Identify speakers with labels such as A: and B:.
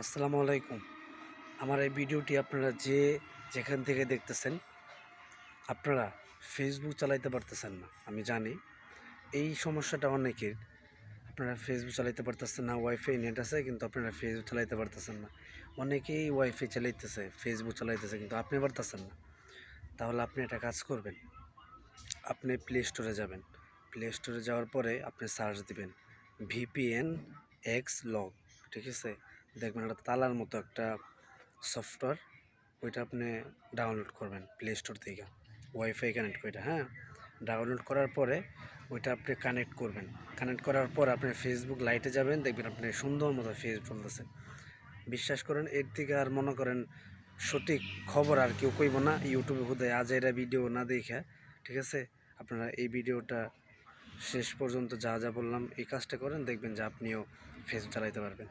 A: আসসালামু আলাইকুম। আমার এই ভিডিওটি আপনারা যেখান থেকে দেখতেছেন, আপনারা ফেসবুক চালাইতে পারতেছেন না, আমি জানি। এই সমস্যাটা অনেকের। আপনারা ফেসবুক চালাইতে পারতেছেন না, ওয়াইফাই নেট আছে কিন্তু আপনারা ফেসবুক চালাইতে পারতেছেন না। অনেকেই ওয়াইফাই চালাইতেছে, ফেসবুক চালাইতেছে কিন্তু আপনি পারতেছেন না। তাহলে আপনি একটা কাজ করবেন, আপনি প্লে স্টোরে যাবেন। প্লে স্টোরে যাওয়ার পরে আপনি সার্চ দিবেন ভিপিএন এক্স লগ, ঠিক আছে? দেখবেন একটা তালার মতো একটা সফটওয়্যার, ওইটা আপনি ডাউনলোড করবেন প্লে স্টোর থেকে, ওয়াইফাই কানেক্ট করে। হ্যাঁ, ডাউনলোড করার পরে ওইটা আপনি কানেক্ট করবেন। কানেক্ট করার পর আপনি ফেসবুক লাইটে যাবেন, দেখবেন আপনি সুন্দর মতো ফেসবুক চলতেছে। বিশ্বাস করেন, এর থেকে আর মনে করেন সঠিক খবর আর কেউ কইব না ইউটিউবে হুদায় আজ এরা ভিডিও না দেখে, ঠিক আছে? আপনারা এই ভিডিওটা শেষ পর্যন্ত যা যা বললাম এই কাজটা করেন, দেখবেন যে আপনিও ফেসবুক চালাইতে পারবেন।